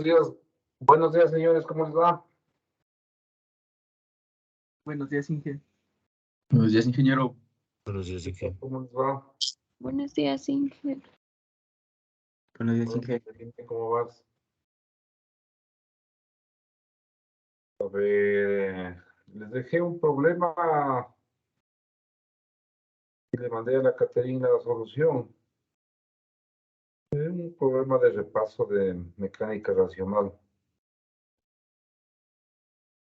días, buenos días, señores, ¿cómo les va? Buenos días, Inge. Buenos días, ingeniero. Buenos días, Inge. ¿Cómo les va? Buenos días, Inge. Buenos días, Inge. ¿Cómo vas? A ver, les dejé un problema y le mandé a la Caterina la solución. Es un problema de repaso de mecánica racional.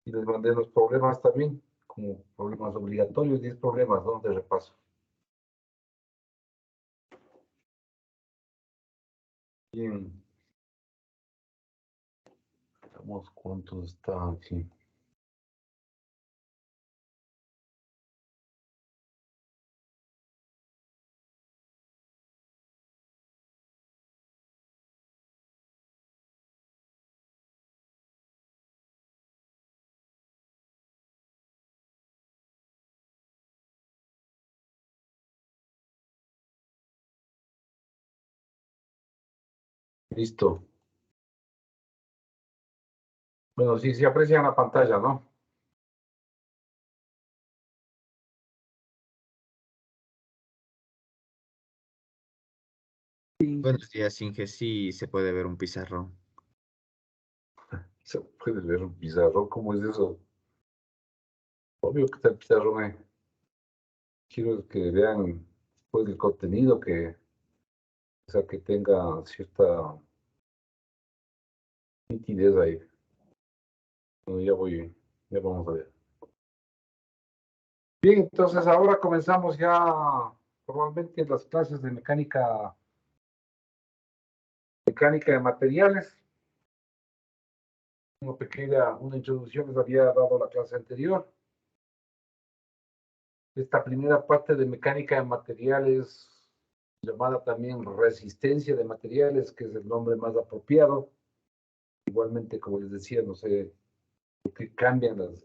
Y les mandé los problemas también, como problemas obligatorios, 10 problemas, ¿no? De repaso. Bien. Veamos cuántos están aquí. Listo. Bueno, sí, se aprecia en la pantalla, ¿no? Sí. Buenos días, Inge. Sí, se puede ver un pizarrón. Se puede ver un pizarrón, ¿cómo es eso? Obvio que está el pizarrón ahí. Quiero que vean pues, el contenido que, o sea, que tenga cierta nitidez ahí. Bueno, ya vamos a ver. Bien, entonces ahora comenzamos ya formalmente las clases de mecánica de materiales. Una introducción les había dado la clase anterior. Esta primera parte de mecánica de materiales, llamada también resistencia de materiales, que es el nombre más apropiado. Igualmente, como les decía, no sé por qué cambian los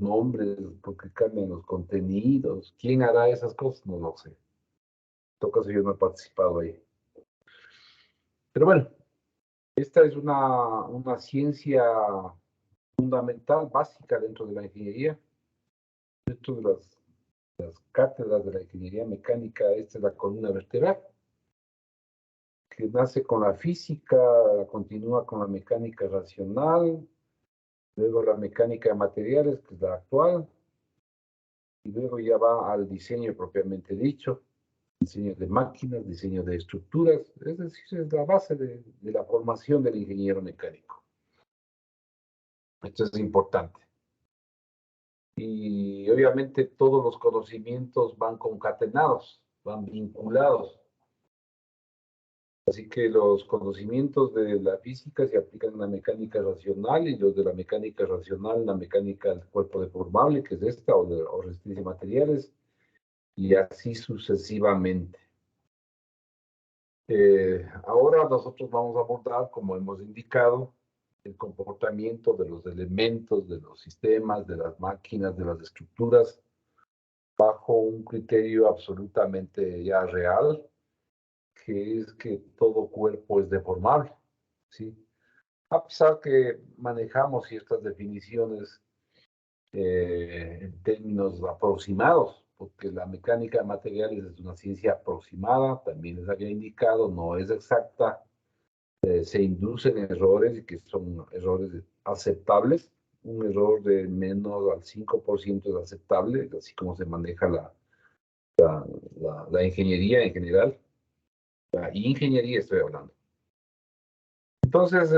nombres, por qué cambian los contenidos. ¿Quién hará esas cosas? No lo sé. En todo caso, yo no he participado ahí. Pero bueno, esta es una ciencia fundamental, básica dentro de la ingeniería. Dentro de las cátedras de la ingeniería mecánica, esta es la columna vertebral, que nace con la física, continúa con la mecánica racional, luego la mecánica de materiales, que es la actual, y luego ya va al diseño propiamente dicho, diseño de máquinas, diseño de estructuras, es decir, es la base de la formación del ingeniero mecánico. Esto es importante. Y obviamente todos los conocimientos van concatenados, van vinculados. Así que los conocimientos de la física se aplican en la mecánica racional y los de la mecánica racional en la mecánica del cuerpo deformable, que es esta, o resistencia de materiales, y así sucesivamente. Ahora nosotros vamos a abordar, como hemos indicado, el comportamiento de los elementos, de los sistemas, de las máquinas, de las estructuras, bajo un criterio absolutamente ya real, que es que todo cuerpo es deformable, ¿sí? A pesar que manejamos ciertas definiciones en términos aproximados, porque la mecánica de materiales es una ciencia aproximada, también les había indicado, no es exacta, se inducen errores y que son errores aceptables. Un error de menos al 5% es aceptable, así como se maneja la ingeniería en general. La ingeniería estoy hablando. Entonces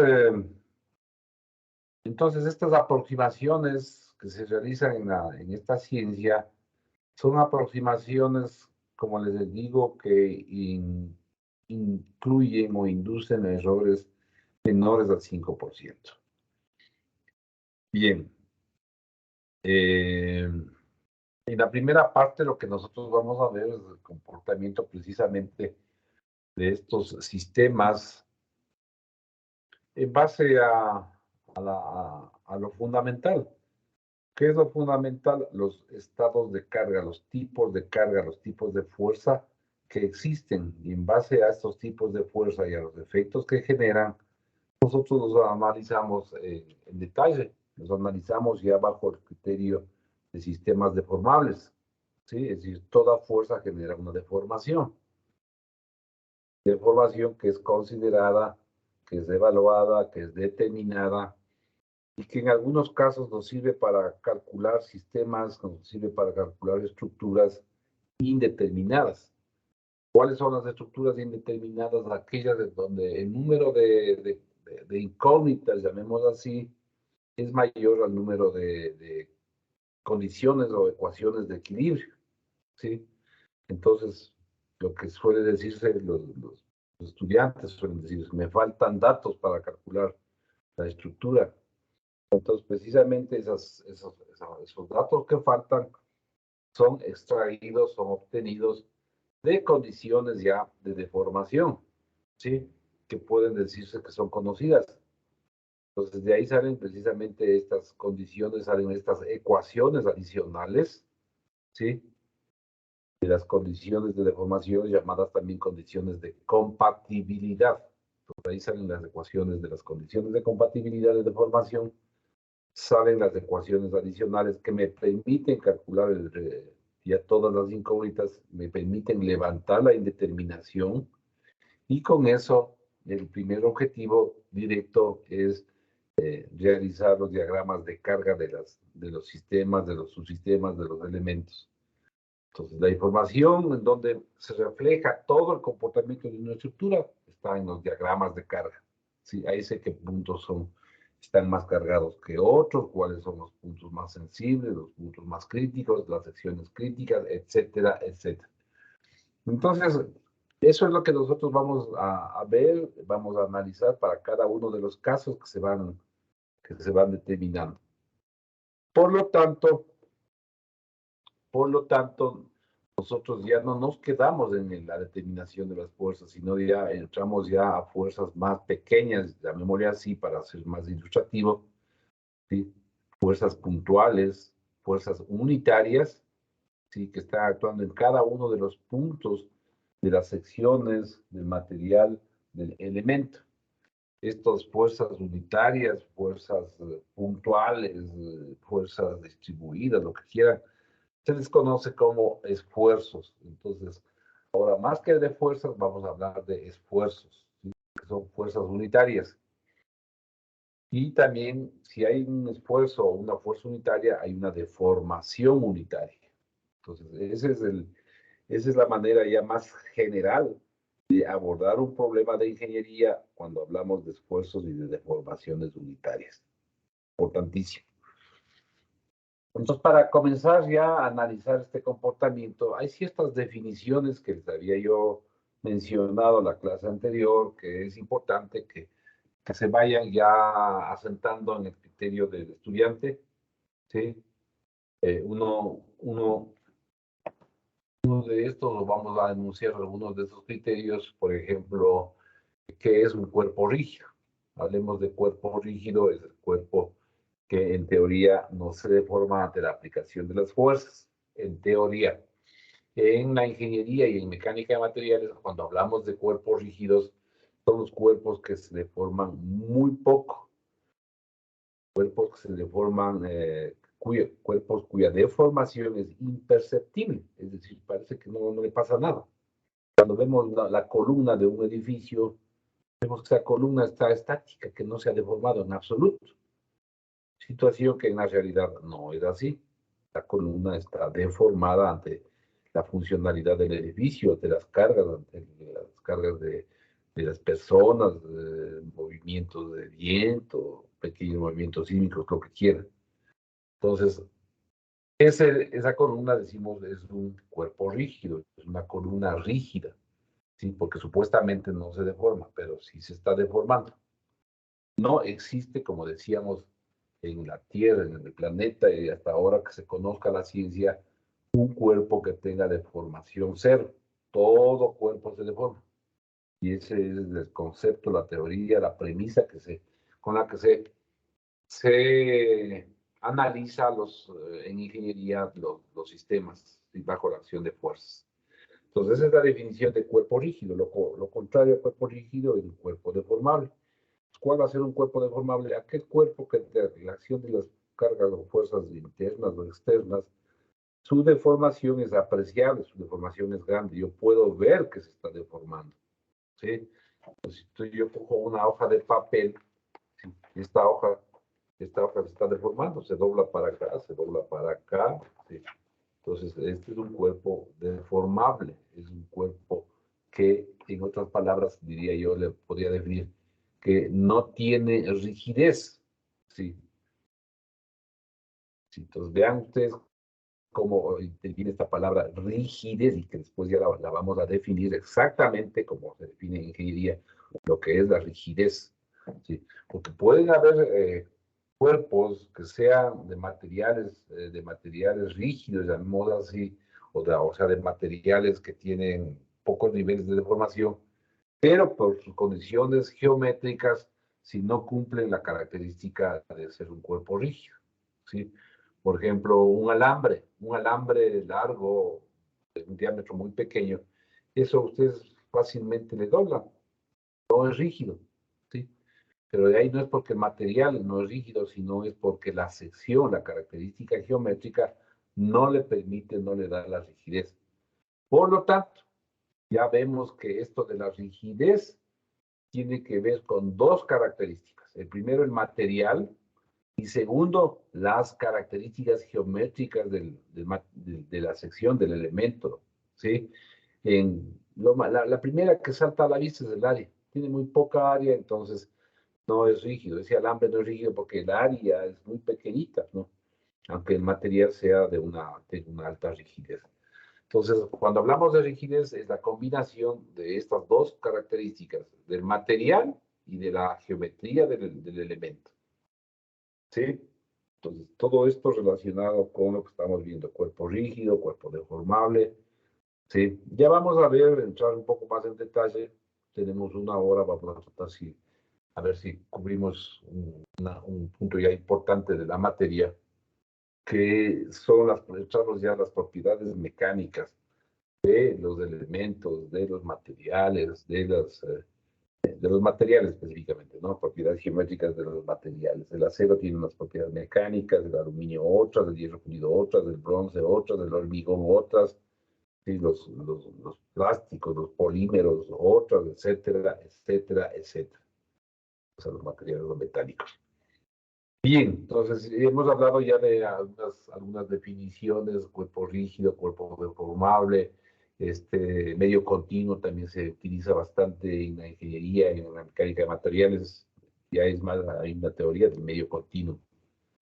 estas aproximaciones que se realizan en esta ciencia son aproximaciones, como les digo, que incluyen o inducen errores menores al 5%. Bien. En la primera parte lo que nosotros vamos a ver es el comportamiento precisamente de estos sistemas en base a lo fundamental. ¿Qué es lo fundamental? Los estados de carga, los tipos de carga, los tipos de fuerza que existen. Y en base a estos tipos de fuerza y a los efectos que generan, nosotros los analizamos en detalle, los analizamos ya bajo el criterio de sistemas deformables, ¿sí? Es decir, toda fuerza genera una deformación. Deformación que es considerada, que es evaluada, que es determinada, y que en algunos casos nos sirve para calcular sistemas, nos sirve para calcular estructuras indeterminadas. ¿Cuáles son las estructuras indeterminadas? Aquellas de donde el número de incógnitas, llamémoslo así, es mayor al número de condiciones o ecuaciones de equilibrio, ¿sí? Entonces, lo que suele decirse, los estudiantes suelen decir, me faltan datos para calcular la estructura. Entonces, precisamente esos datos que faltan son extraídos, son obtenidos de condiciones ya de deformación, ¿sí? Que pueden decirse que son conocidas. Entonces, de ahí salen precisamente estas condiciones, salen estas ecuaciones adicionales, ¿sí? De las condiciones de deformación, llamadas también condiciones de compatibilidad. Entonces, ahí salen las ecuaciones de las condiciones de compatibilidad de deformación, salen las ecuaciones adicionales que me permiten calcular ya todas las incógnitas, me permiten levantar la indeterminación, y con eso el primer objetivo directo es realizar los diagramas de carga de los sistemas, de los subsistemas, de los elementos. Entonces, la información en donde se refleja todo el comportamiento de una estructura está en los diagramas de carga. ¿Sí? Ahí sé qué puntos están más cargados que otros, cuáles son los puntos más sensibles, los puntos más críticos, las secciones críticas, etcétera, etcétera. Entonces, eso es lo que nosotros vamos a ver, vamos a analizar para cada uno de los casos que se van determinando. Por lo tanto, nosotros ya no nos quedamos en la determinación de las fuerzas, sino ya entramos ya a fuerzas más pequeñas, llamémosle así para ser más ilustrativo, ¿sí? Fuerzas puntuales, fuerzas unitarias, ¿sí? Que están actuando en cada uno de los puntos de las secciones del material del elemento. Estas fuerzas unitarias, fuerzas puntuales, fuerzas distribuidas, lo que quieran, se les conoce como esfuerzos. Entonces, ahora más que de fuerzas, vamos a hablar de esfuerzos, ¿sí? Que son fuerzas unitarias. Y también, si hay un esfuerzo o una fuerza unitaria, hay una deformación unitaria. Entonces, esa es la manera ya más general de abordar un problema de ingeniería cuando hablamos de esfuerzos y de deformaciones unitarias. Importantísimo. Entonces, para comenzar ya a analizar este comportamiento, hay ciertas definiciones que les había yo mencionado en la clase anterior, que es importante que se vayan ya asentando en el criterio del estudiante, ¿sí? Uno de estos, lo vamos a enunciar algunos de esos criterios, por ejemplo, ¿qué es un cuerpo rígido? Hablemos de cuerpo rígido, es el cuerpo que en teoría no se deforma ante la aplicación de las fuerzas, en teoría. En la ingeniería y en mecánica de materiales, cuando hablamos de cuerpos rígidos, son los cuerpos que se deforman muy poco, cuerpos que se deforman, cuerpos cuya deformación es imperceptible, es decir, parece que no le pasa nada. Cuando vemos la columna de un edificio, vemos que esa columna está estática, que no se ha deformado en absoluto. Situación que en la realidad no es así. La columna está deformada ante la funcionalidad del edificio, ante las cargas de las personas, movimientos de viento, pequeños movimientos sísmicos, lo que quieran. Entonces, esa columna, decimos, es un cuerpo rígido, es una columna rígida, ¿sí? Porque supuestamente no se deforma, pero sí se está deformando. No existe, como decíamos, en la Tierra, en el planeta, y hasta ahora que se conozca la ciencia, un cuerpo que tenga deformación cero. Todo cuerpo se deforma. Y ese es el concepto, la teoría, la premisa con la que se analiza en ingeniería los sistemas bajo la acción de fuerzas. Entonces, esa es la definición de cuerpo rígido. Lo contrario a cuerpo rígido es un cuerpo deformable. ¿Cuál va a ser un cuerpo deformable? Aquel cuerpo que de la acción de las cargas o fuerzas internas o externas, su deformación es apreciable, su deformación es grande. Yo puedo ver que se está deformando, ¿sí? Pues si yo cojo una hoja de papel, ¿sí? esta hoja se está deformando, se dobla para acá, se dobla para acá, ¿sí? Entonces, este es un cuerpo deformable, es un cuerpo que, en otras palabras, diría yo, le podría definir que no tiene rigidez, ¿sí? Sí, entonces, vean ustedes cómo interviene esta palabra rigidez y que después ya la vamos a definir exactamente como se define en ingeniería lo que es la rigidez, ¿sí? Porque pueden haber cuerpos que sean de materiales rígidos, llamémoslo así, o sea, de materiales que tienen pocos niveles de deformación, pero por sus condiciones geométricas, si no cumplen la característica de ser un cuerpo rígido, ¿sí? Por ejemplo, un alambre largo, de un diámetro muy pequeño, eso ustedes fácilmente le doblan, no es rígido, ¿sí? Pero de ahí no es porque el material no es rígido, sino es porque la sección, la característica geométrica, no le permite, no le da la rigidez. Por lo tanto, ya vemos que esto de la rigidez tiene que ver con dos características. El primero, el material, y segundo, las características geométricas de la sección del elemento, ¿sí? La primera que salta a la vista es el área. Tiene muy poca área, entonces no es rígido. Ese alambre no es rígido porque el área es muy pequeñita, ¿no? Aunque el material sea de una alta rigidez. Entonces, cuando hablamos de rigidez, es la combinación de estas dos características, del material y de la geometría del elemento. ¿Sí? Entonces, todo esto relacionado con lo que estamos viendo, cuerpo rígido, cuerpo deformable, ¿sí? Ya vamos a ver, entrar un poco más en detalle. Tenemos una hora, vamos a tratar a ver si cubrimos un punto ya importante de la materia, que son entramos ya las propiedades mecánicas de los elementos, de los materiales, de los materiales específicamente, ¿no? Propiedades geométricas de los materiales. El acero tiene unas propiedades mecánicas, el aluminio otras, el hierro fundido otras, el bronce otras, el hormigón otras, ¿sí? Los plásticos, los polímeros otras, etcétera, etcétera, etcétera. O sea, los materiales, los metálicos. Bien, entonces hemos hablado ya de algunas definiciones, cuerpo rígido, cuerpo deformable, medio continuo también se utiliza bastante en la ingeniería, en la mecánica de materiales, ya es más, hay una teoría del medio continuo,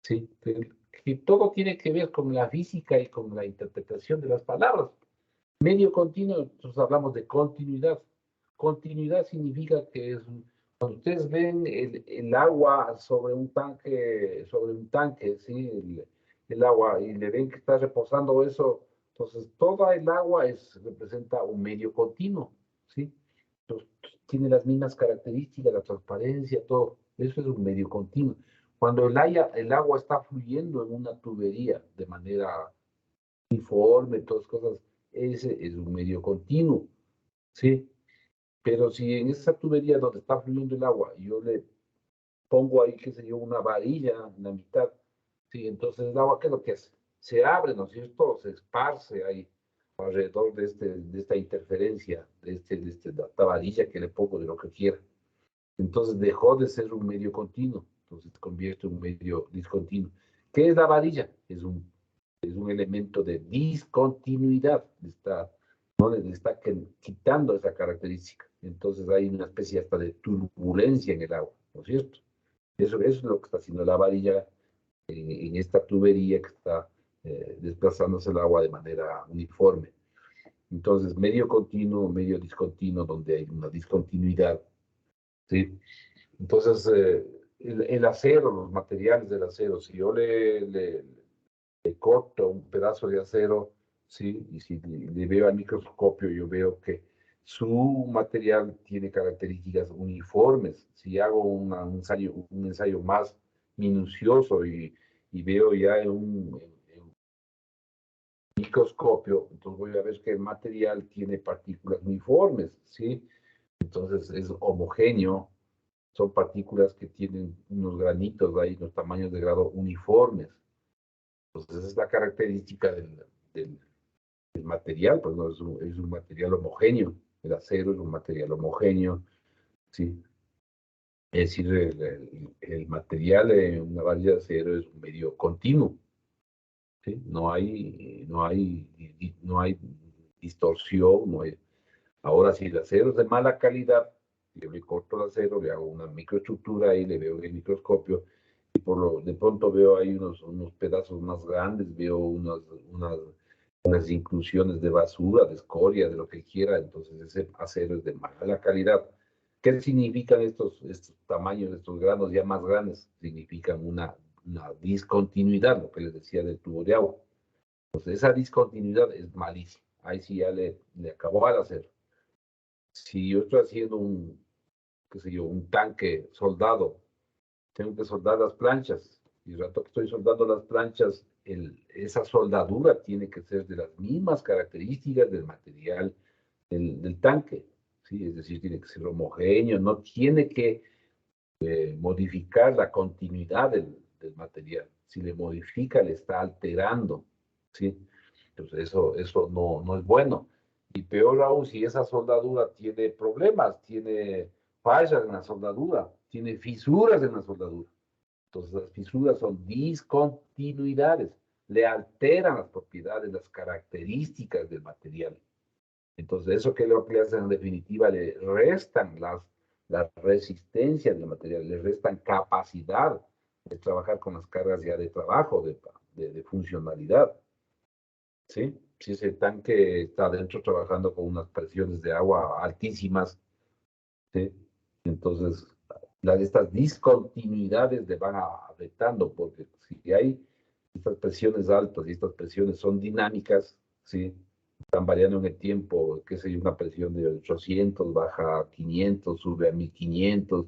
¿sí? Que todo tiene que ver con la física y con la interpretación de las palabras. Medio continuo, entonces hablamos de continuidad. Continuidad significa que cuando ustedes ven el agua sobre un tanque, ¿sí? El agua, y le ven que está reposando eso, entonces toda el agua representa un medio continuo, ¿sí? Entonces, tiene las mismas características, la transparencia, todo. Eso es un medio continuo. Cuando el agua está fluyendo en una tubería de manera uniforme, todas cosas, ese es un medio continuo, ¿sí? Pero si en esa tubería donde está fluyendo el agua, yo le pongo ahí, qué sé yo, una varilla en la mitad, ¿sí? Entonces el agua, ¿qué es lo que hace? Se abre, ¿no es cierto? Se esparce ahí alrededor de esta interferencia, de esta varilla que le pongo de lo que quiera. Entonces dejó de ser un medio continuo, entonces se convierte en un medio discontinuo. ¿Qué es la varilla? Es un elemento de discontinuidad, ¿no? Le está quitando esa característica. Entonces hay una especie hasta de turbulencia en el agua, ¿no es cierto? Eso es lo que está haciendo la varilla en esta tubería que está desplazándose el agua de manera uniforme. Entonces, medio continuo, medio discontinuo, donde hay una discontinuidad, ¿sí? Entonces, el acero, los materiales del acero, si yo le corto un pedazo de acero, ¿sí? Y si le veo al microscopio, yo veo que su material tiene características uniformes. Si hago un ensayo más minucioso y veo ya en un microscopio, entonces voy a ver que el material tiene partículas uniformes, ¿sí? Entonces es homogéneo, son partículas que tienen unos granitos ahí, unos tamaños de grado uniformes. Entonces, esa es la característica del material, pues no es un material homogéneo. El acero es un material homogéneo, ¿sí? Es decir, el material en una valla de acero es un medio continuo, ¿sí? No hay distorsión, no hay. Ahora, si el acero es de mala calidad, yo le corto el acero, le hago una microestructura ahí, le veo en el microscopio, y de pronto veo ahí unos pedazos más grandes, veo unas inclusiones de basura, de escoria, de lo que quiera, entonces ese acero es de mala calidad. ¿Qué significan estos tamaños, estos granos ya más grandes? Significan una discontinuidad, lo que les decía del tubo de agua. Entonces esa discontinuidad es malísima. Ahí sí ya le acabó al acero. Si yo estoy haciendo qué sé yo, un tanque soldado, tengo que soldar las planchas, y el rato que estoy soldando las planchas, esa soldadura tiene que ser de las mismas características del material del tanque, ¿sí? Es decir, tiene que ser homogéneo, no tiene que modificar la continuidad del material. Si le modifica, le está alterando, ¿sí? Entonces eso no es bueno. Y peor aún si esa soldadura tiene problemas, tiene fallas en la soldadura, tiene fisuras en la soldadura. Entonces las fisuras son discontinuidades, le alteran las propiedades, las características del material. Entonces eso que lo que hacen en definitiva le restan la resistencia del material, le restan capacidad de trabajar con las cargas ya de trabajo, de funcionalidad. ¿Sí? Si ese tanque está adentro trabajando con unas presiones de agua altísimas, ¿sí? Entonces, estas discontinuidades le van afectando, porque si hay estas presiones altas y estas presiones son dinámicas, ¿sí? Están variando en el tiempo, qué sé yo, una presión de 800 baja a 500, sube a 1500,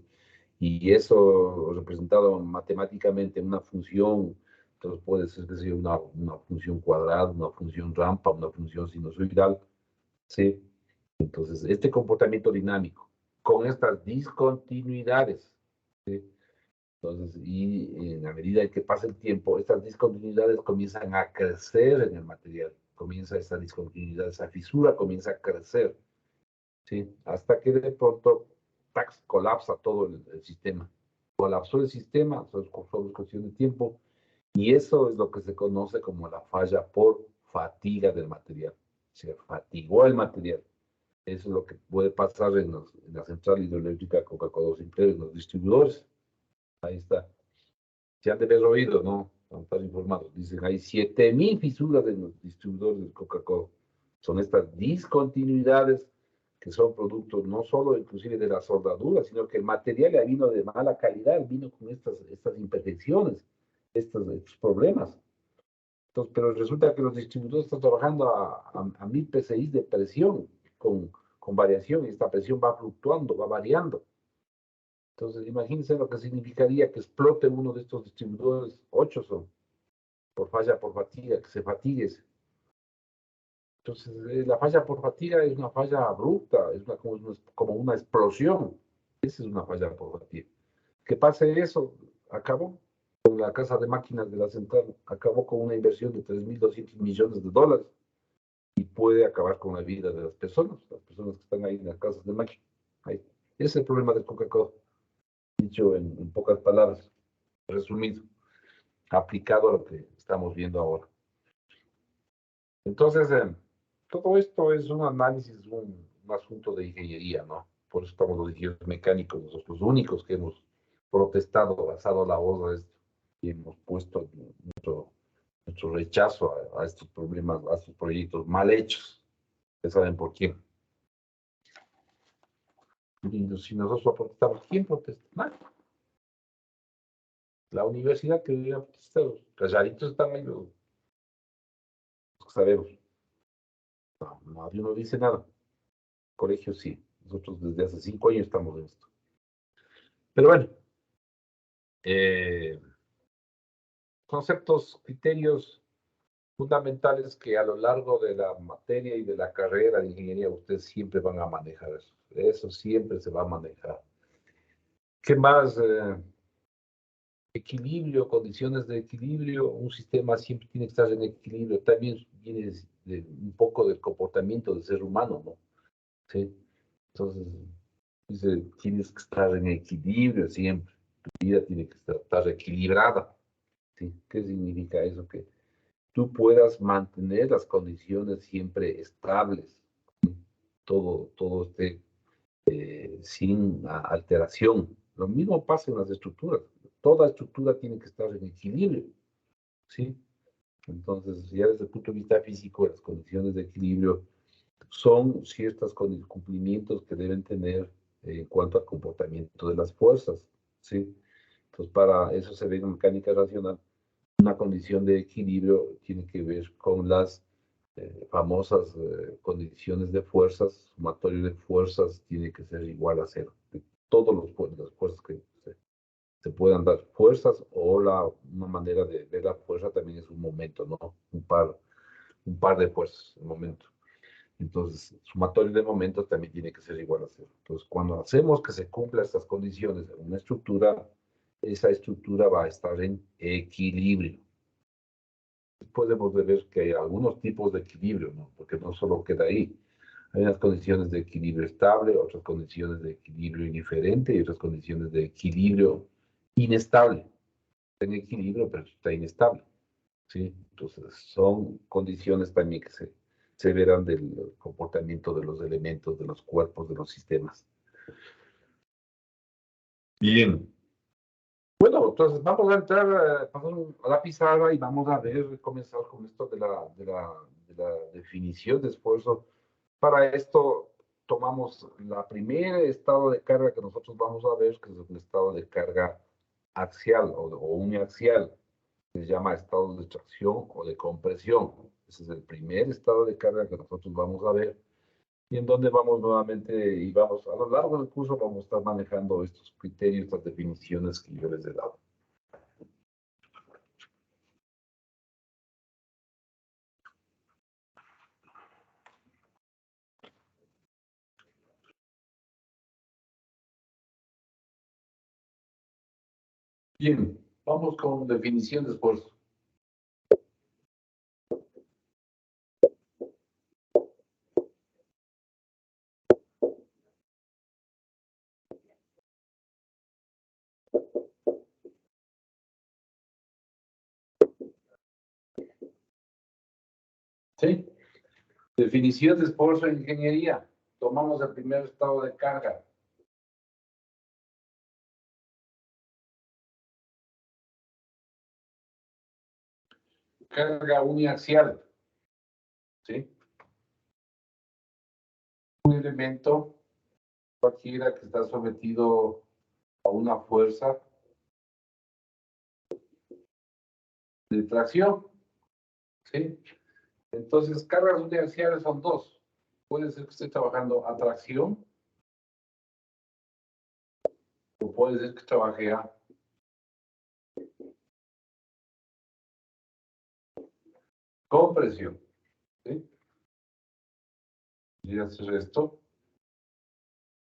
y eso representado matemáticamente en una función. Entonces puede ser que sea una función cuadrada, una función rampa, una función sinusoidal, ¿sí? Entonces, este comportamiento dinámico, con estas discontinuidades, ¿sí? Entonces, y en la medida en que pasa el tiempo, estas discontinuidades comienzan a crecer en el material, comienza esa discontinuidad, esa fisura comienza a crecer, ¿sí? Hasta que de pronto, ¡tac!, colapsa todo el sistema. Colapsó el sistema, solo es cuestión de tiempo, y eso es lo que se conoce como la falla por fatiga del material. Se fatigó el material. Eso es lo que puede pasar en la central hidroeléctrica Coca-Cola Sinclair, en los distribuidores. Ahí está. Se han de haber oído, ¿no? Están tan informados. Dicen, hay 7.000 fisuras en los distribuidores de Coca-Cola. Son estas discontinuidades que son productos no solo inclusive de la soldadura, sino que el material ya vino de mala calidad, vino con estas imperfecciones, estos problemas. Entonces, pero resulta que los distribuidores están trabajando a 1000 PSI de presión con variación, y esta presión va fluctuando, va variando. Entonces, imagínense lo que significaría que explote uno de estos distribuidores, 8 son, por falla por fatiga, que se fatigue. Entonces, la falla por fatiga es una falla abrupta, como una explosión. Esa es una falla por fatiga. Que pase eso, acabó con la casa de máquinas de la central, acabó con una inversión de 3.200 millones de dólares, y puede acabar con la vida de las personas que están ahí en las casas de máquinas. Ahí. Ese es el problema de Coca-Cola, dicho en pocas palabras, resumido, aplicado a lo que estamos viendo ahora. Entonces, todo esto es un análisis, un asunto de ingeniería, ¿no? Por eso estamos los ingenieros mecánicos, nosotros los únicos que hemos protestado, alzado la voz a esto, y hemos puesto nuestro rechazo a estos problemas, a estos proyectos mal hechos. Ustedes saben por quién. Y si nosotros protestamos, ¿quién protesta? Nadie. La universidad que debería protestar, los calladitos están ahí, los que sabemos. No, nadie nos dice nada. Colegio sí. Nosotros desde hace 5 años estamos en esto. Pero bueno, conceptos, criterios fundamentales que a lo largo de la materia y de la carrera de ingeniería ustedes siempre van a manejar eso. Eso siempre se va a manejar. ¿Qué más? Equilibrio, condiciones de equilibrio. Un sistema siempre tiene que estar en equilibrio. También viene un poco del comportamiento del ser humano, ¿no? Sí. Entonces, dice, tienes que estar en equilibrio siempre. Tu vida tiene que estar equilibrada. ¿Sí? ¿Qué significa eso? Que tú puedas mantener las condiciones siempre estables. ¿Sí? Todo esté sin alteración. Lo mismo pasa en las estructuras. Toda estructura tiene que estar en equilibrio. ¿Sí? Entonces, ya desde el punto de vista físico, las condiciones de equilibrio son ciertos cumplimientos que deben tener en cuanto al comportamiento de las fuerzas, ¿sí? Entonces, para eso se ve en mecánica racional. Una condición de equilibrio tiene que ver con las famosas condiciones de fuerzas. Sumatorio de fuerzas tiene que ser igual a cero. De todas las fuerzas que se puedan dar fuerzas, o una manera de ver la fuerza también es un momento, ¿no? Un par de fuerzas, un momento. Entonces, sumatorio de momentos también tiene que ser igual a cero. Entonces, cuando hacemos que se cumplan estas condiciones en una estructura, esa estructura va a estar en equilibrio. Podemos ver que hay algunos tipos de equilibrio, ¿no? Porque no solo queda ahí. Hay unas condiciones de equilibrio estable, otras condiciones de equilibrio indiferente y otras condiciones de equilibrio inestable. Está en equilibrio, pero está inestable. ¿Sí? Entonces, son condiciones también que se verán del comportamiento de los elementos, de los cuerpos, de los sistemas. Bien. Bueno, entonces vamos a entrar a la pizarra y vamos a comenzar con esto de la definición de esfuerzo. Para esto tomamos la primera estado de carga que nosotros vamos a ver, que es el estado de carga axial o uniaxial. Se llama estado de tracción o de compresión. Ese es el primer estado de carga que nosotros vamos a ver, y en donde vamos nuevamente, y vamos a lo largo del curso, vamos a estar manejando estos criterios, estas definiciones que yo les he dado. Bien, vamos con definición de esfuerzo. ¿Sí? Definición de esfuerzo en ingeniería. Tomamos el primer estado de carga. Carga uniaxial. ¿Sí? Un elemento cualquiera que está sometido a una fuerza de tracción. ¿Sí? Entonces, cargas uniaxiales son dos. Puede ser que esté trabajando a tracción, o puede ser que trabaje a compresión. ¿Sí? Y hacer esto.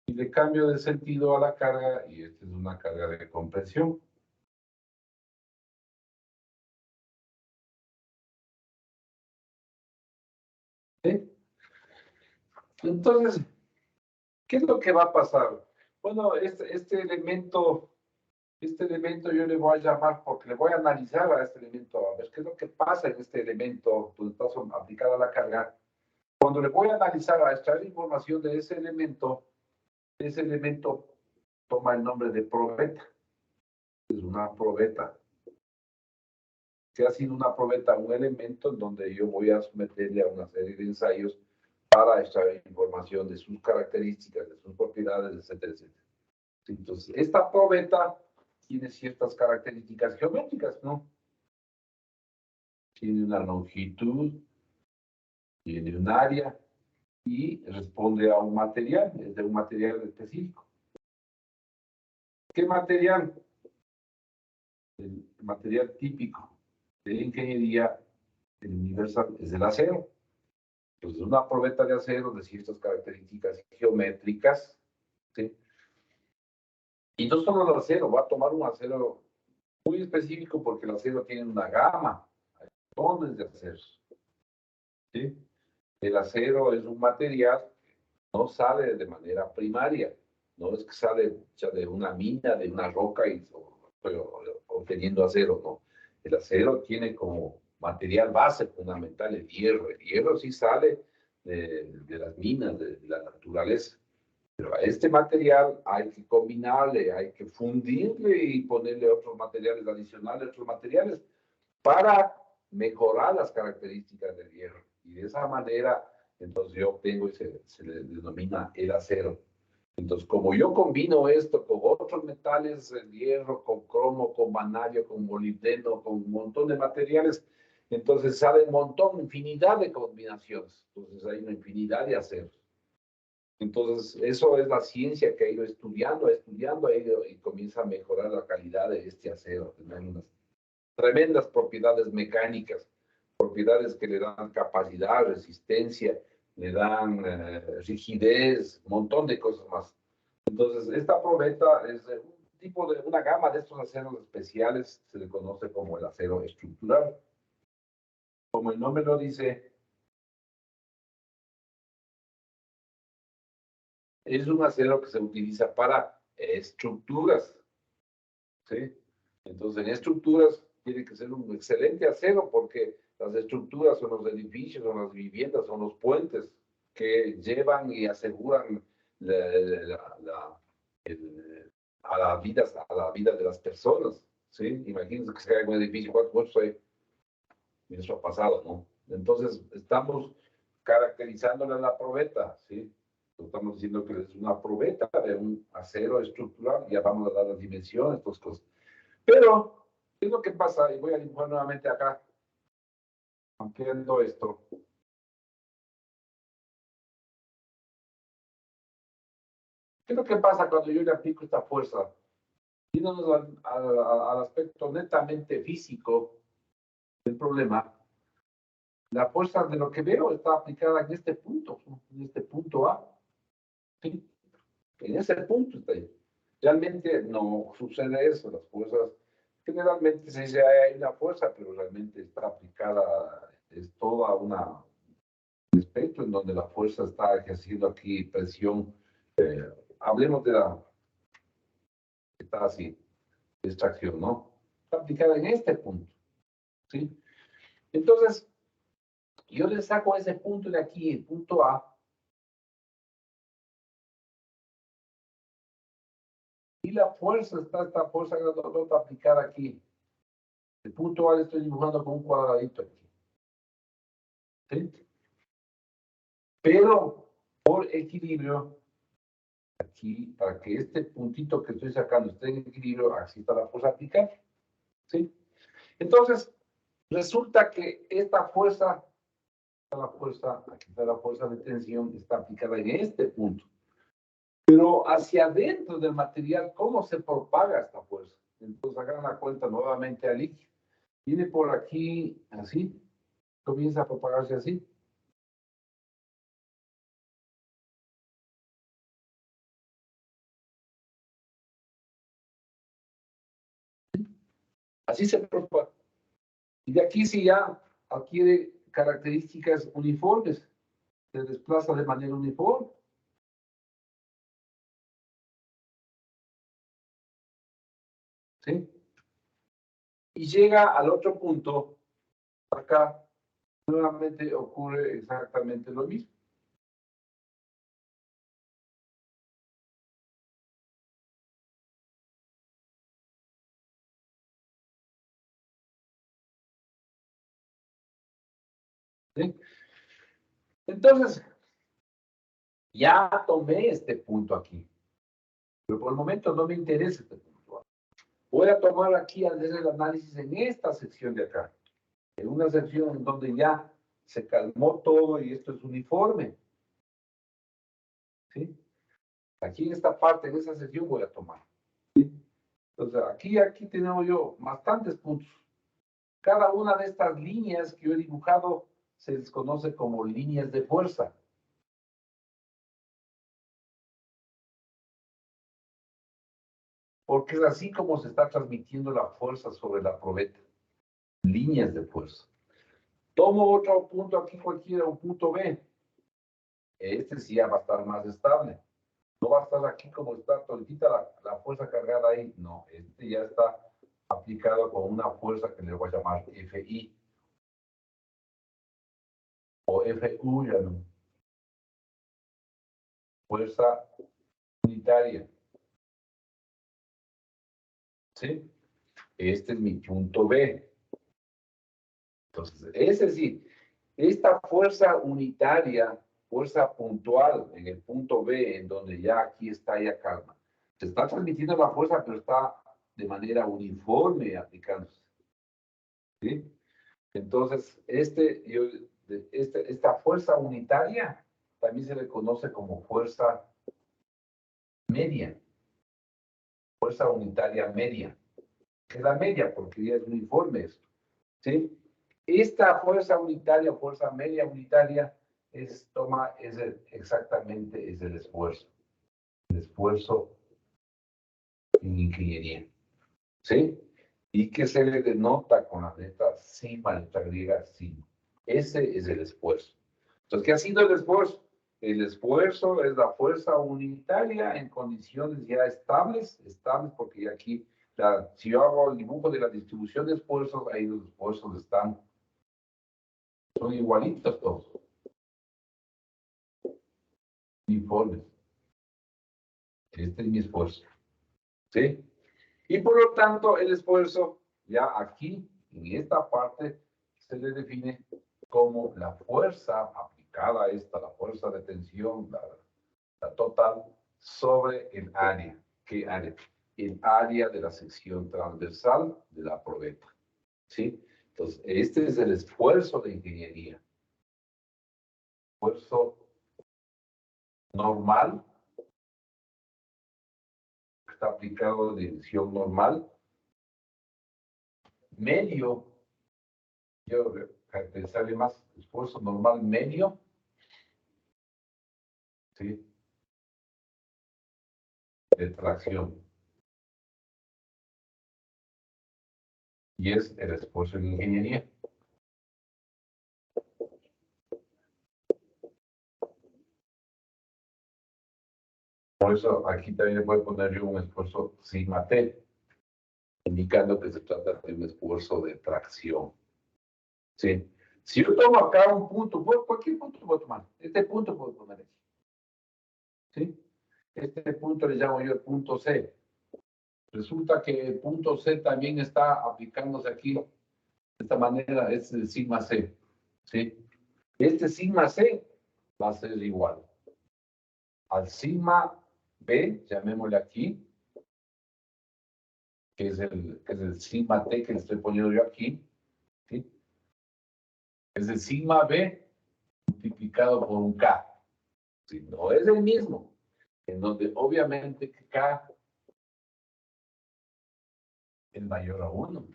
Y le cambio de sentido a la carga, y esta es una carga de compresión. ¿Sí? Entonces, ¿qué es lo que va a pasar? Bueno, este elemento yo le voy a llamar, porque le voy a analizar a este elemento, a ver qué es lo que pasa en este elemento donde está aplicada la carga. Cuando le voy a analizar, a extraer información de ese elemento toma el nombre de probeta. Es una probeta. Que ha sido una probeta, un elemento en donde yo voy a someterle a una serie de ensayos para extraer información de sus características, de sus propiedades, etcétera, etcétera. Entonces, esta probeta tiene ciertas características geométricas, ¿no? Tiene una longitud, tiene un área y responde a un material, es de un material específico. ¿Qué material? El material típico de ingeniería universal es el acero. Entonces, una probeta de acero de ciertas características geométricas, ¿sí? Y no solo el acero, va a tomar un acero muy específico porque el acero tiene una gama, hay montones de aceros. ¿Sí? El acero es un material que no sale de manera primaria, no es que sale ya de una mina, de una roca y obteniendo acero, no. El acero tiene como material base fundamental el hierro. El hierro sí sale de las minas, de la naturaleza. Pero a este material hay que combinarle, hay que fundirle y ponerle otros materiales adicionales, otros materiales, para mejorar las características del hierro. Y de esa manera, entonces yo obtengo y se le denomina el acero. Entonces, como yo combino esto con otros metales, el hierro, con cromo, con vanadio, con molibdeno, con un montón de materiales, entonces sale un montón, infinidad de combinaciones. Entonces hay una infinidad de aceros. Entonces, eso es la ciencia que ha ido estudiando, ha ido y comienza a mejorar la calidad de este acero. Tener unas tremendas propiedades mecánicas, propiedades que le dan capacidad, resistencia, le dan rigidez, un montón de cosas más. Entonces, esta probeta es un tipo de, una gama de estos aceros especiales, se le conoce como el acero estructural. Como el nombre lo dice, es un acero que se utiliza para estructuras, ¿sí? Entonces, en estructuras tiene que ser un excelente acero porque las estructuras son los edificios, son las viviendas, son los puentes que llevan y aseguran a la vida de las personas, ¿sí? Imagínense que se caiga un edificio, ¿cuántos muertos hay? Y eso ha pasado, ¿no? Entonces, estamos caracterizándole la probeta, ¿sí? Estamos diciendo que es una probeta de un acero estructural, ya vamos a dar las dimensiones, estas cosas. Pero, ¿qué es lo que pasa? Y voy a dibujar nuevamente acá, ampliando esto. ¿Qué es lo que pasa cuando yo le aplico esta fuerza? Yéndonos al aspecto netamente físico del problema, la fuerza de lo que veo está aplicada en este punto A. ¿Sí? En ese punto está ahí. Realmente no sucede eso. Las fuerzas, generalmente se dice hay una fuerza, pero realmente está aplicada, es toda una espectro en donde la fuerza está ejerciendo aquí presión. Hablemos de la, está así, extracción, ¿no? Está aplicada en este punto, ¿sí? Entonces, yo le saco ese punto de aquí, el punto A, y la fuerza está, esta fuerza grandota aplicada aquí. El punto A le estoy dibujando con un cuadradito aquí, ¿sí? Pero por equilibrio, aquí, para que este puntito que estoy sacando esté en equilibrio, así está la fuerza aplicada, ¿sí? Entonces, resulta que esta fuerza, aquí está la fuerza de tensión, está aplicada en este punto. Pero hacia adentro del material, ¿cómo se propaga esta fuerza? Entonces, hagan la cuenta nuevamente al líquido. Viene por aquí, así, comienza a propagarse así. Así se propaga. Y de aquí sí ya adquiere características uniformes, se desplaza de manera uniforme. ¿Sí? Y llega al otro punto, acá, nuevamente ocurre exactamente lo mismo. ¿Sí? Entonces, ya tomé este punto aquí, pero por el momento no me interesa este punto. Voy a tomar aquí al hacer el análisis en esta sección de acá, en una sección en donde ya se calmó todo y esto es uniforme. ¿Sí? Aquí en esta parte, en esa sección voy a tomar. ¿Sí? Entonces, aquí tenemos yo bastantes puntos. Cada una de estas líneas que yo he dibujado se les conoce como líneas de fuerza. porque es así como se está transmitiendo la fuerza sobre la probeta. Líneas de fuerza. Tomo otro punto aquí cualquiera, un punto B. Este sí ya va a estar más estable. No va a estar aquí como está todita la fuerza cargada ahí. No, este ya está aplicado con una fuerza que le voy a llamar FI. O FU, ya no. Fuerza unitaria. ¿Sí? Este es mi punto B. Entonces, ese sí, esta fuerza unitaria, fuerza puntual en el punto B, en donde ya aquí está ya calma. Se está transmitiendo la fuerza, pero está de manera uniforme aplicándose. ¿Sí? Entonces, esta fuerza unitaria también se le conoce como fuerza media. Fuerza unitaria media. Que es la media, porque ya es uniforme esto. ¿Sí? Esta fuerza unitaria, fuerza media unitaria, exactamente es el esfuerzo. El esfuerzo en ingeniería. ¿Sí? Y que se le denota con la letra sigma, letra griega sigma. Ese es el esfuerzo. Entonces, ¿qué ha sido el esfuerzo? El esfuerzo es la fuerza unitaria en condiciones ya estables porque ya aquí, si yo hago el dibujo de la distribución de esfuerzos, ahí los esfuerzos son igualitos todos. Uniformes. Este es mi esfuerzo. ¿Sí? Y por lo tanto, el esfuerzo, ya aquí, en esta parte, se le define como la fuerza aplicada a esta, la fuerza de tensión, la total, sobre el área. ¿Qué área? El área de la sección transversal de la probeta. ¿Sí? Entonces, este es el esfuerzo de ingeniería. Esfuerzo normal, está aplicado de dirección normal. Medio, yo caracterizarle más esfuerzo normal medio, ¿sí? De tracción. Y es el esfuerzo en ingeniería. Por eso aquí también le puedo poner yo un esfuerzo sigma T, indicando que se trata de un esfuerzo de tracción. ¿Sí? Si yo tomo acá un punto, cualquier punto puedo tomar. Este punto puedo poner aquí. ¿Sí? Este punto le llamo yo el punto C. Resulta que el punto C también está aplicándose aquí. De esta manera es el sigma C. ¿Sí? Este sigma C va a ser igual al sigma B, llamémosle aquí, que es el sigma T que le estoy poniendo yo aquí. ¿Sí? Es el sigma B multiplicado por un K. ¿Sí? No es el mismo, en donde obviamente K es mayor a 1.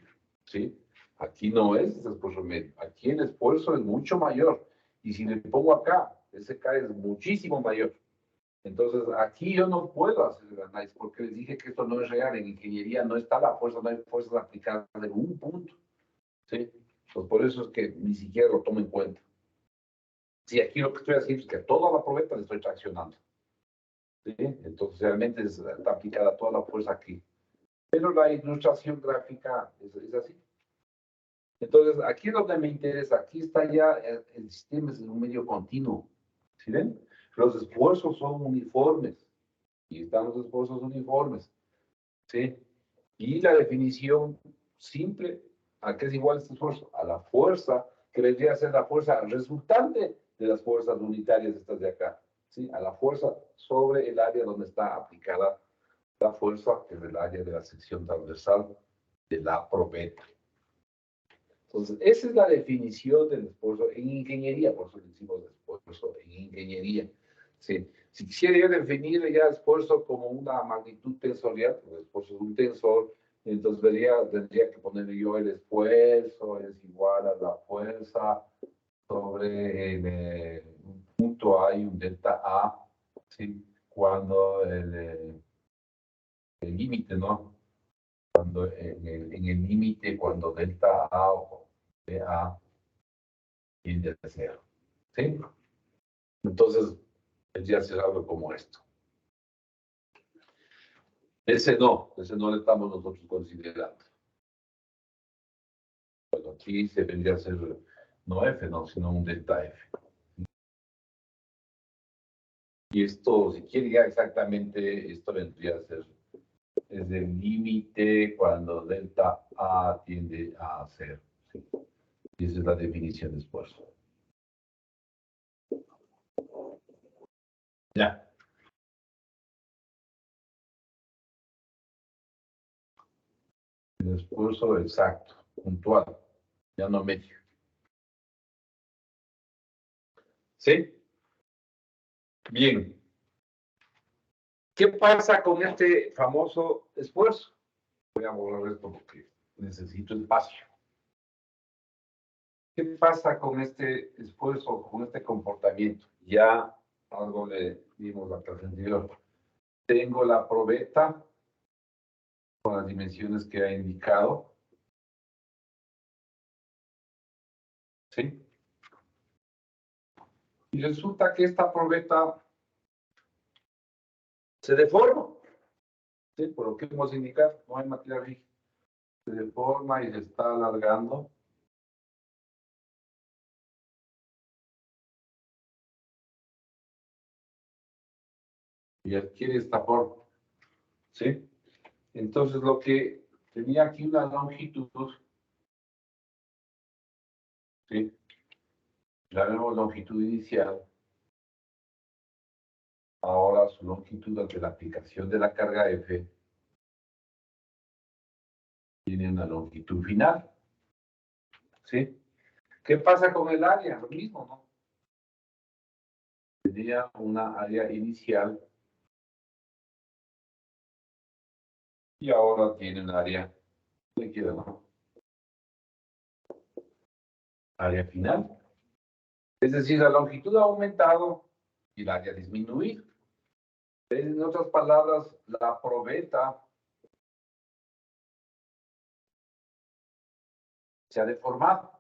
¿Sí? Aquí no es ese esfuerzo medio. Aquí el esfuerzo es mucho mayor. Y si le pongo acá, ese K es muchísimo mayor. Entonces, aquí yo no puedo hacer el análisis porque les dije que esto no es real. En ingeniería no está la fuerza, no hay fuerzas aplicadas en un punto. ¿Sí? Pues por eso es que ni siquiera lo tomo en cuenta. Sí, aquí lo que estoy haciendo es que a toda la probeta le estoy traccionando. ¿Sí? Entonces, realmente está aplicada toda la fuerza aquí. Pero la ilustración gráfica es así. Entonces, aquí es donde me interesa. Aquí está ya el sistema, es en un medio continuo. ¿Sí ven? Los esfuerzos son uniformes. Y están los esfuerzos uniformes. ¿Sí? Y la definición simple, ¿a qué es igual este esfuerzo? A la fuerza, que vendría a ser la fuerza resultante de las fuerzas unitarias estas de acá. ¿Sí? A la fuerza sobre el área donde está aplicada la fuerza, que es el área de la sección transversal de la probeta. Entonces, esa es la definición del esfuerzo en ingeniería, por eso decimos esfuerzo en ingeniería. ¿Sí? Si quisiera yo definir ya esfuerzo como una magnitud tensorial, el esfuerzo es un tensor, entonces tendría que ponerle yo el esfuerzo es igual a la fuerza sobre un punto A y un delta A, ¿sí? Cuando el límite, ¿no? Cuando en el límite, cuando delta A o BA tiende a cero. ¿Sí? Entonces, ya ser algo como esto. Ese no le estamos nosotros considerando. Bueno, aquí se vendría a ser no F, no, sino un delta F. Y esto, si quiere ya exactamente, esto vendría a ser desde el límite cuando delta A tiende a cero. ¿Sí? Y esa es la definición de esfuerzo. Ya. El esfuerzo exacto, puntual, ya no medio. ¿Sí? Bien. ¿Qué pasa con este famoso esfuerzo? Voy a borrar esto porque necesito espacio. ¿Qué pasa con este esfuerzo, con este comportamiento? Ya algo le dimos la clase anterior. Tengo la probeta con las dimensiones que ha indicado. ¿Sí? Y resulta que esta probeta se deforma. ¿Sí? Por lo que hemos indicado, no hay materia rígida. Se deforma y se está alargando. Y adquiere esta forma. ¿Sí? Entonces lo que tenía aquí una longitud, ¿sí? La vemos longitud inicial. Ahora su longitud ante la aplicación de la carga F tiene una longitud final. ¿Sí? ¿Qué pasa con el área? Lo mismo, ¿no? Tenía una área inicial y ahora tiene un área líquida, ¿no? Área final. Es decir, la longitud ha aumentado y el área ha disminuido. En otras palabras, la probeta se ha deformado.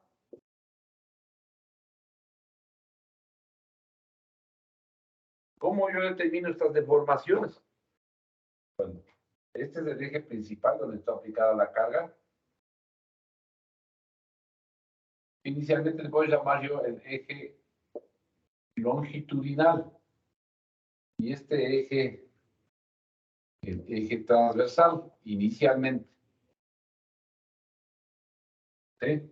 ¿Cómo yo determino estas deformaciones? Bueno, este es el eje principal donde está aplicada la carga. Inicialmente le voy a llamar yo el eje longitudinal. Y este eje, el eje transversal, inicialmente. ¿Sí?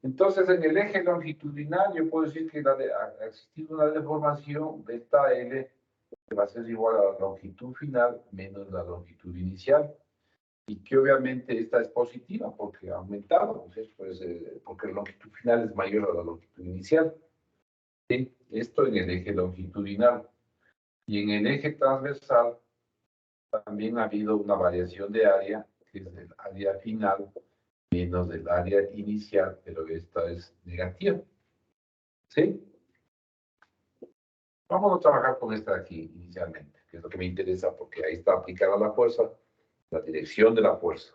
Entonces, en el eje longitudinal, yo puedo decir que ha existido una deformación delta L que va a ser igual a la longitud final menos la longitud inicial. Y que obviamente esta es positiva porque ha aumentado, pues, porque la longitud final es mayor a la longitud inicial. ¿Sí? Esto en el eje longitudinal. Y en el eje transversal también ha habido una variación de área, que es el área final menos del área inicial, pero esta es negativa. ¿Sí? Vamos a trabajar con esta de aquí inicialmente, que es lo que me interesa porque ahí está aplicada la fuerza, la dirección de la fuerza.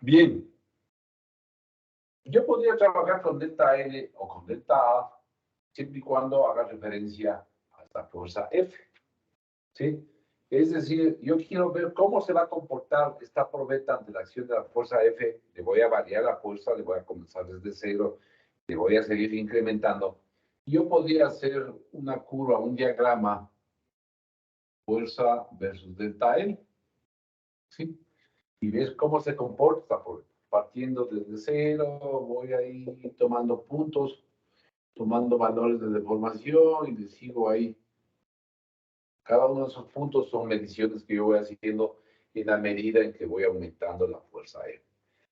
Bien. Yo podría trabajar con delta L o con delta A, siempre y cuando haga referencia a esta fuerza F. ¿Sí? Es decir, yo quiero ver cómo se va a comportar esta probeta ante la acción de la fuerza F. Le voy a variar la fuerza, le voy a comenzar desde cero, le voy a seguir incrementando. Yo podría hacer una curva, un diagrama, fuerza versus delta L. ¿Sí? Y ves cómo se comporta esta probeta. Partiendo desde cero, voy ahí tomando puntos, tomando valores de deformación y les sigo ahí. Cada uno de esos puntos son mediciones que yo voy haciendo en la medida en que voy aumentando la fuerza F.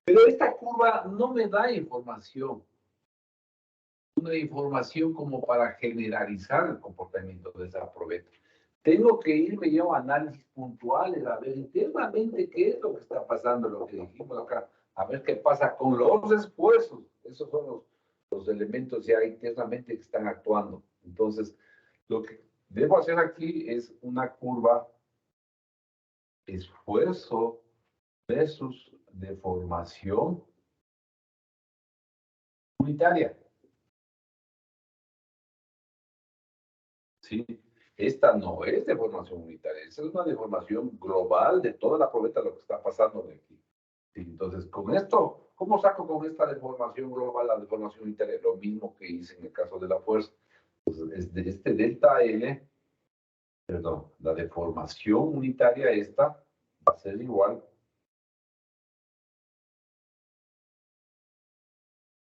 Pero esta curva no me da información. Una información como para generalizar el comportamiento de esa probeta. Tengo que irme yo a análisis puntuales, a ver internamente qué es lo que está pasando, lo que dijimos acá, a ver qué pasa con los esfuerzos. Esos son los elementos ya internamente que están actuando. Entonces, lo que debo hacer aquí es una curva esfuerzo versus deformación unitaria. ¿Sí? Esta no es deformación unitaria, esta es una deformación global de toda la probeta lo que está pasando de aquí. ¿Sí? Entonces, con esto, ¿cómo saco con esta deformación global la deformación unitaria? Lo mismo que hice en el caso de la fuerza. Entonces, es de este delta L, perdón, la deformación unitaria esta va a ser igual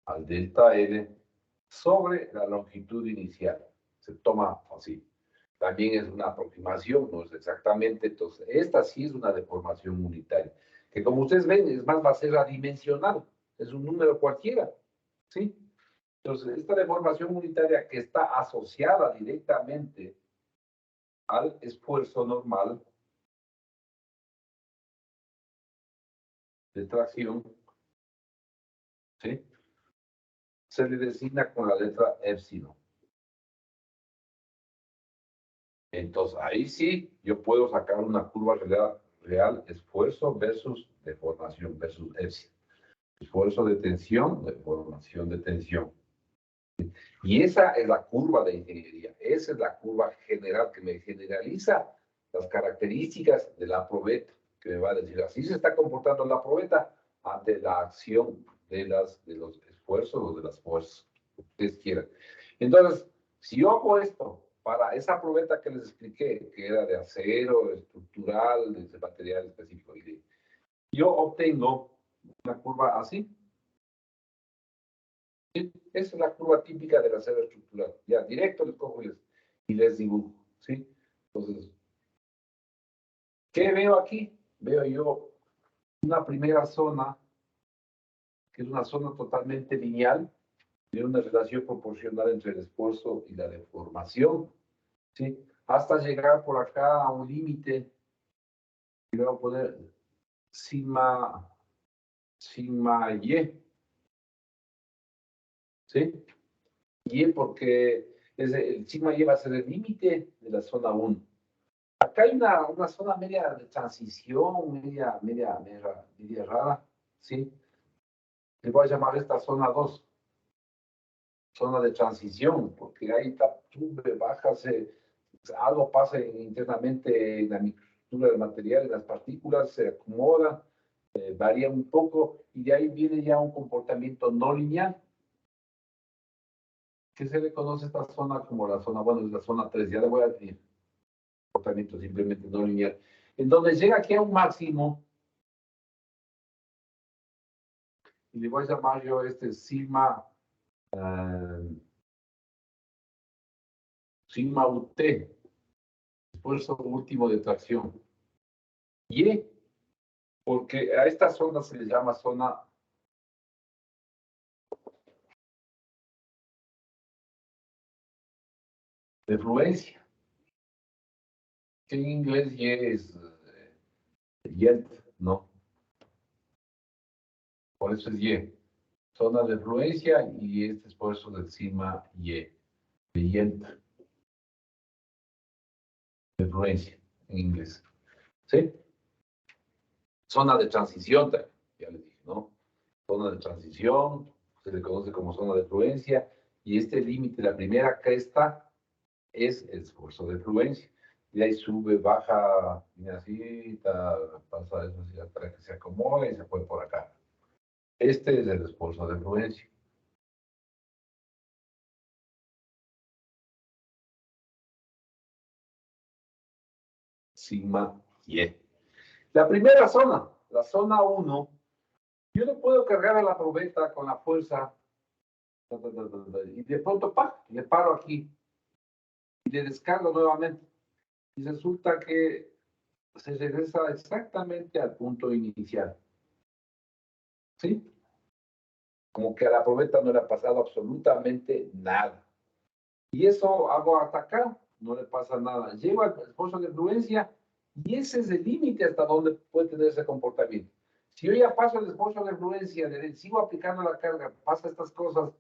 al delta L sobre la longitud inicial. Se toma así. También es una aproximación, no es exactamente. Entonces, esta sí es una deformación unitaria, que como ustedes ven, es más, va a ser adimensional. Es un número cualquiera, ¿sí? Entonces, esta deformación unitaria que está asociada directamente al esfuerzo normal de tracción, ¿sí? Se le designa con la letra epsilon. Entonces, ahí sí, yo puedo sacar una curva real esfuerzo versus deformación versus epsilon. Esfuerzo de tensión, deformación de tensión. Y esa es la curva de ingeniería. Esa es la curva general que me generaliza las características de la probeta, que me va a decir, así se está comportando la probeta ante la acción de los esfuerzos o de las fuerzas, que ustedes quieran. Entonces, si yo hago esto para esa probeta que les expliqué, que era de acero, estructural, de material específico, yo obtengo una curva así. ¿Sí? Esa es la curva típica del acero estructural. Ya, directo les cojo y les dibujo. ¿Sí? Entonces, ¿qué veo aquí? Veo yo una primera zona, que es una zona totalmente lineal, de una relación proporcional entre el esfuerzo y la deformación. ¿Sí? Hasta llegar por acá a un límite, y luego poner sigma Y. ¿Sí? Y porque el sigma Y va a ser el límite de la zona 1. Acá hay una zona media de transición, media rara, ¿sí? Le voy a llamar esta zona 2, zona de transición, porque ahí está, sube, baja, algo pasa internamente en la microestructura del material, en las partículas, se acomoda, varía un poco, y de ahí viene ya un comportamiento no lineal, que se le conoce esta zona como la zona, bueno, es la zona 3, ya le voy a decir, comportamiento simplemente no lineal, en donde llega aquí a un máximo, y le voy a llamar yo sigma, sigma UT, esfuerzo último de tracción. Y, porque a esta zona se le llama zona de fluencia, que en inglés Y es yield, ¿no? Por eso es Y. Zona de fluencia y este esfuerzo del sigma Y, de yield, de fluencia, en inglés. ¿Sí? Zona de transición, ya les dije, ¿no? Zona de transición, se le conoce como zona de fluencia, y este límite, la primera cresta, es el esfuerzo de fluencia. Y ahí sube, baja, viene así, pasa eso así hasta que se acomoda y se fue por acá. Este es el esfuerzo de fluencia. Sigma Y. La primera zona, la zona 1, yo le puedo cargar a la probeta con la fuerza y de pronto, ¡pah!, le paro aquí y le descargo nuevamente. Y resulta que se regresa exactamente al punto inicial. ¿Sí? Como que a la probeta no le ha pasado absolutamente nada. Y eso hago hasta acá, no le pasa nada. Llego al esfuerzo de fluencia y ese es el límite hasta donde puede tener ese comportamiento. Si yo ya paso el esfuerzo de fluencia, sigo aplicando la carga, pasa estas cosas,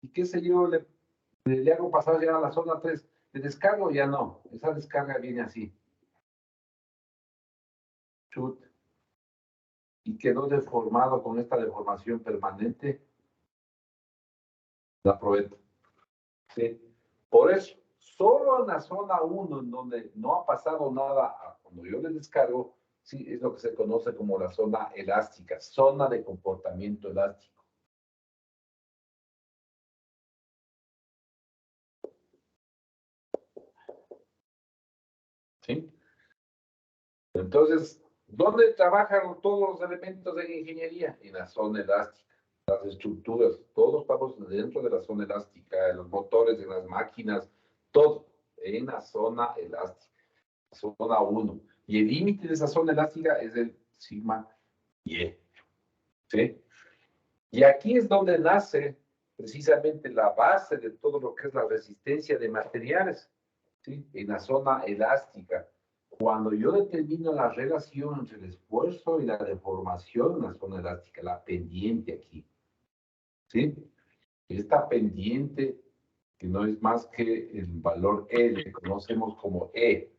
y qué sé yo, le hago pasar ya a la zona 3, le descargo, ya no. Esa descarga viene así. Chut. Y quedó deformado con esta deformación permanente. La probeta. ¿Sí? Por eso, solo en la zona 1, en donde no ha pasado nada, cuando yo le descargo, sí, es lo que se conoce como la zona elástica, zona de comportamiento elástico. ¿Sí? Entonces, ¿dónde trabajan todos los elementos de la ingeniería? En la zona elástica. Las estructuras, todos estamos dentro de la zona elástica, en los motores, en las máquinas, todo en la zona elástica, zona 1. Y el límite de esa zona elástica es el sigma y. ¿Sí? Y aquí es donde nace precisamente la base de todo lo que es la resistencia de materiales, ¿sí? En la zona elástica. Cuando yo determino la relación entre el esfuerzo y la deformación en la zona elástica, la pendiente aquí, ¿sí? Esta pendiente, que no es más que el valor E, que conocemos como E.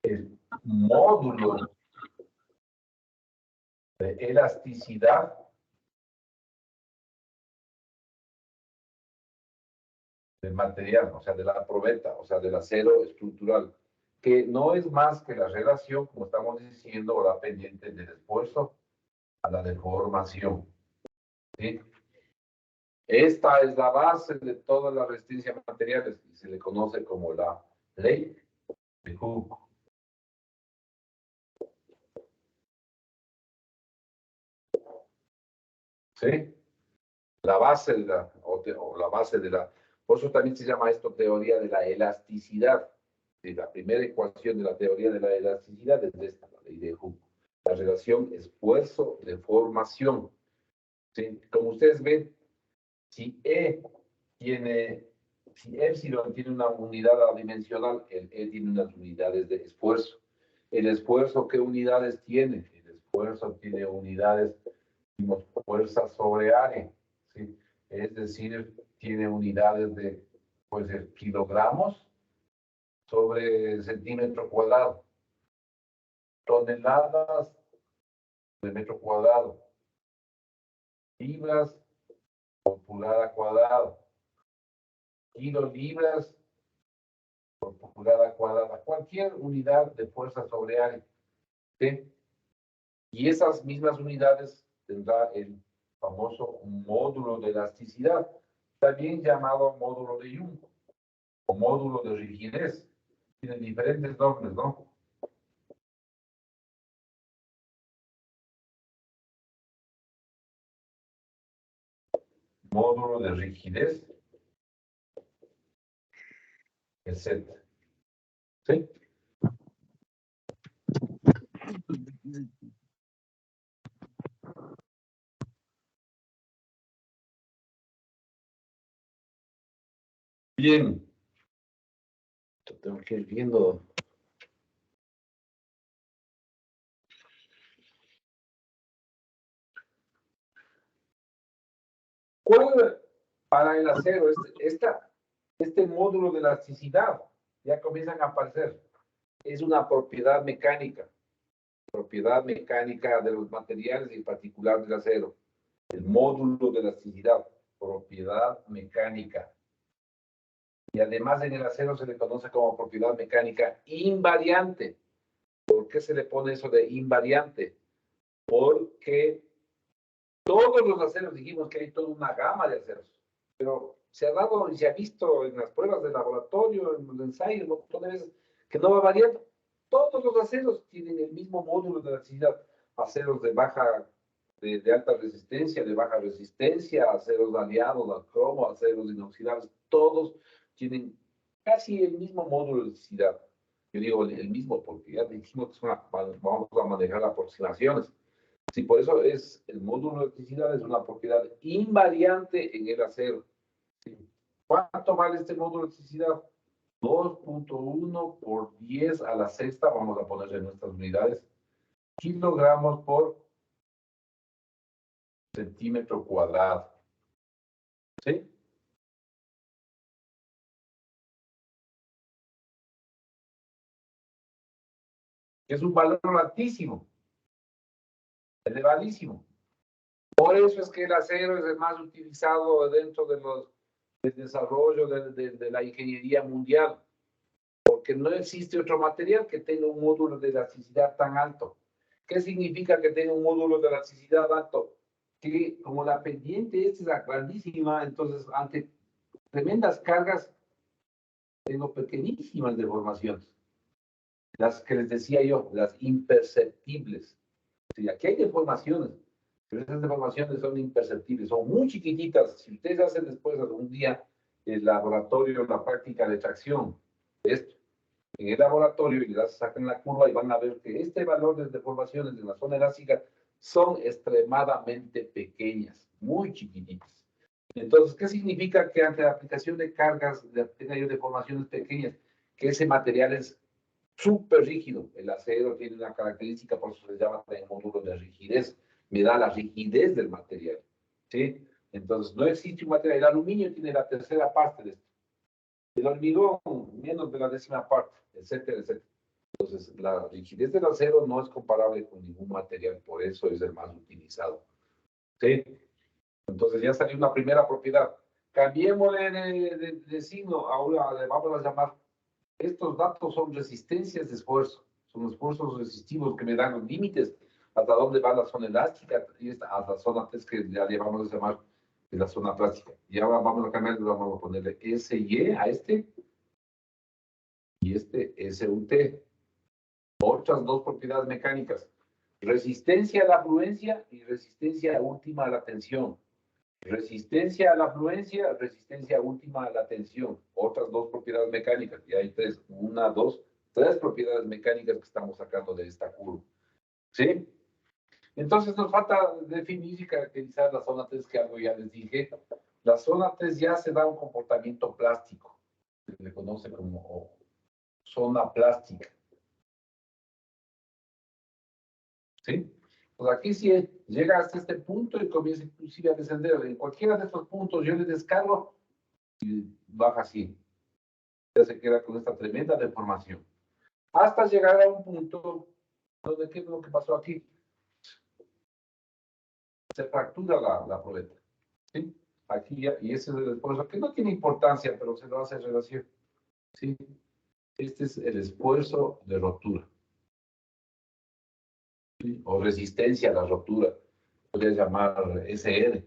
El módulo de elasticidad del material, o sea, de la probeta, o sea, del acero estructural, que no es más que la relación, como estamos diciendo, o la pendiente del esfuerzo a la deformación. ¿Sí? Esta es la base de toda la resistencia a materiales y se le conoce como la ley de Hooke. ¿Sí? La base de la, o la base de la, por eso también se llama esto teoría de la elasticidad. ¿Sí? La primera ecuación de la teoría de la elasticidad es esta, la ley de Hooke. La relación esfuerzo-deformación. ¿Sí? Como ustedes ven, si epsilon tiene una unidad adimensional, el E tiene unas unidades de esfuerzo. ¿El esfuerzo qué unidades tiene? El esfuerzo tiene unidades, decimos, fuerza sobre área, ¿sí? Es decir, tiene unidades de, puede ser kilogramos sobre centímetro cuadrado, toneladas de metro cuadrado, libras por pulgada cuadrada, kilolibras por pulgada cuadrada, cualquier unidad de fuerza sobre área. ¿Sí? Y esas mismas unidades tendrá el famoso módulo de elasticidad, también llamado módulo de Young o módulo de rigidez. Tienen diferentes nombres, ¿no? Módulo de rigidez, etc. ¿Sí? Bien. Tengo que ir viendo. ¿Cuál para el acero? Este módulo de elasticidad ya comienzan a aparecer. Es una propiedad mecánica de los materiales y en particular del acero. El módulo de elasticidad, propiedad mecánica. Y además en el acero se le conoce como propiedad mecánica invariante. ¿Por qué se le pone eso de invariante? Porque todos los aceros, dijimos que hay toda una gama de aceros, pero se ha dado y se ha visto en las pruebas de laboratorio, en los ensayos, un montón de veces, que no va variando. Todos los aceros tienen el mismo módulo de elasticidad. Aceros de alta resistencia, de baja resistencia, aceros aliados al cromo, aceros inoxidables, todos tienen casi el mismo módulo de elasticidad. Yo digo el mismo porque ya dijimos que vamos a manejar aproximaciones. Sí, por eso es el módulo de elasticidad es una propiedad invariante en el acero. ¿Sí? ¿Cuánto vale este módulo de elasticidad? 2.1 por 10 a la sexta, vamos a ponerle nuestras unidades, kilogramos por centímetro cuadrado. ¿Sí? Es un valor altísimo, elevadísimo. Por eso es que el acero es el más utilizado dentro del desarrollo de la ingeniería mundial, porque no existe otro material que tenga un módulo de elasticidad tan alto. ¿Qué significa que tenga un módulo de elasticidad alto? Que como la pendiente es grandísima, entonces ante tremendas cargas tengo pequeñísimas deformaciones. Las que les decía yo, las imperceptibles. Sí, aquí hay deformaciones, pero esas deformaciones son imperceptibles, son muy chiquititas. Si ustedes hacen después algún día el laboratorio, la práctica de tracción, esto, en el laboratorio y las sacan la curva y van a ver que este valor de deformaciones de la zona elástica son extremadamente pequeñas, muy chiquititas. Entonces, ¿qué significa que ante la aplicación de cargas tenga yo deformaciones pequeñas? Que ese material es súper rígido. El acero tiene una característica, por eso se llama también módulo de rigidez. Me da la rigidez del material. ¿Sí? Entonces, no existe un material. El aluminio tiene la tercera parte de esto. El hormigón, menos de la décima parte, etcétera, etcétera. Entonces, la rigidez del acero no es comparable con ningún material, por eso es el más utilizado. ¿Sí? Entonces, ya salió una primera propiedad. Cambiémosle de signo, ahora le vamos a llamar. Estos datos son resistencias de esfuerzo, son esfuerzos resistivos que me dan los límites hasta dónde va la zona elástica y hasta la zona test que ya le vamos a llamar de la zona plástica. Y ahora vamos a cambiar, vamos a ponerle SY a este y este SUT. Otras dos propiedades mecánicas, resistencia a la afluencia y resistencia última a la tensión. Resistencia a la afluencia, resistencia última a la tensión. Otras dos propiedades mecánicas. Y hay tres, una, dos, tres propiedades mecánicas que estamos sacando de esta curva. ¿Sí? Entonces nos falta definir y caracterizar la zona 3, que algo ya les dije. La zona 3 ya se da un comportamiento plástico. Se le conoce como zona plástica. ¿Sí? Pues aquí si llega hasta este punto y comienza inclusive a descender. En cualquiera de estos puntos yo le descargo y baja así. Ya se queda con esta tremenda deformación. Hasta llegar a un punto donde, ¿qué es lo que pasó aquí? Se fractura la probeta. ¿Sí? Aquí ya, y ese es el esfuerzo, que no tiene importancia, pero se lo hace en relación. ¿Sí? Este es el esfuerzo de rotura. ¿Sí? O resistencia a la rotura. Podría llamar SR.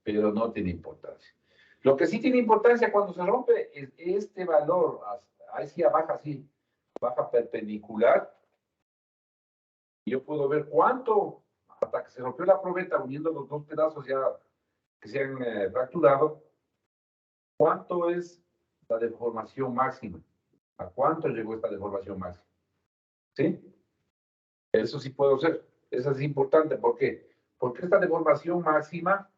Pero no tiene importancia. Lo que sí tiene importancia cuando se rompe es este valor. Ahí sí baja así. Baja perpendicular. Yo puedo ver cuánto, hasta que se rompió la probeta, uniendo los dos pedazos ya que se han fracturado, cuánto es la deformación máxima. ¿A cuánto llegó esta deformación máxima? ¿Sí? Eso sí puedo hacer. Eso es importante. ¿Por qué? Porque esta deformación máxima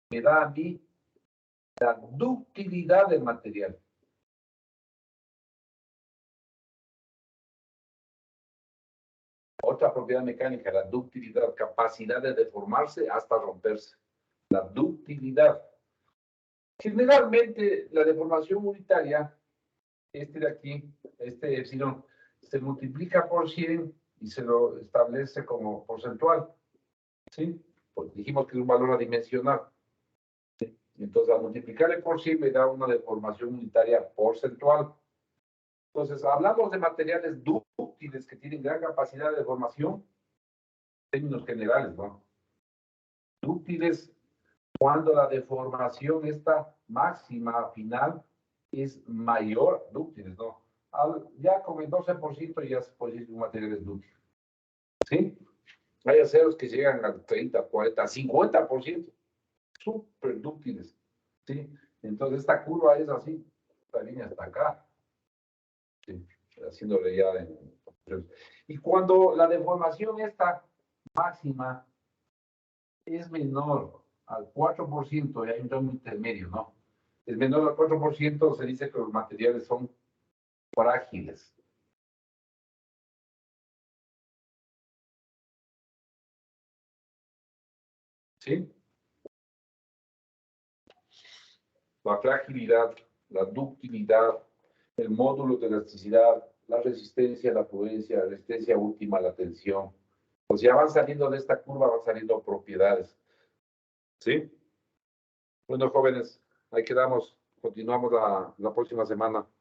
me da a mí la ductilidad del material. Otra propiedad mecánica, la ductilidad, capacidad de deformarse hasta romperse. La ductilidad. Generalmente, la deformación unitaria, este de aquí, este epsilon, se multiplica por 100 y se lo establece como porcentual. ¿Sí? Pues dijimos que es un valor adimensional. ¿Sí? Entonces, al multiplicarle por 100 me da una deformación unitaria porcentual. Entonces, hablamos de materiales dúctiles que tienen gran capacidad de deformación, en términos generales, ¿no? Dúctiles cuando la deformación esta máxima final es mayor, dúctiles, ¿no? Ya con el 12% ya se puede decir que un material es dúctil. ¿Sí? Hay aceros que llegan al 30, 40, 50%. Súper dúctiles. ¿Sí? Entonces esta curva es así, esta línea está acá. Sí, haciéndole ya en... Y cuando la deformación esta máxima es menor al 4%, y hay un tramo intermedio, ¿no? Es menor al 4%, se dice que los materiales son frágiles. ¿Sí? La fragilidad, la ductilidad, el módulo de elasticidad, la resistencia, la prudencia, la resistencia última, la tensión. Pues ya van saliendo de esta curva, van saliendo propiedades. ¿Sí? Bueno, jóvenes, ahí quedamos. Continuamos la próxima semana.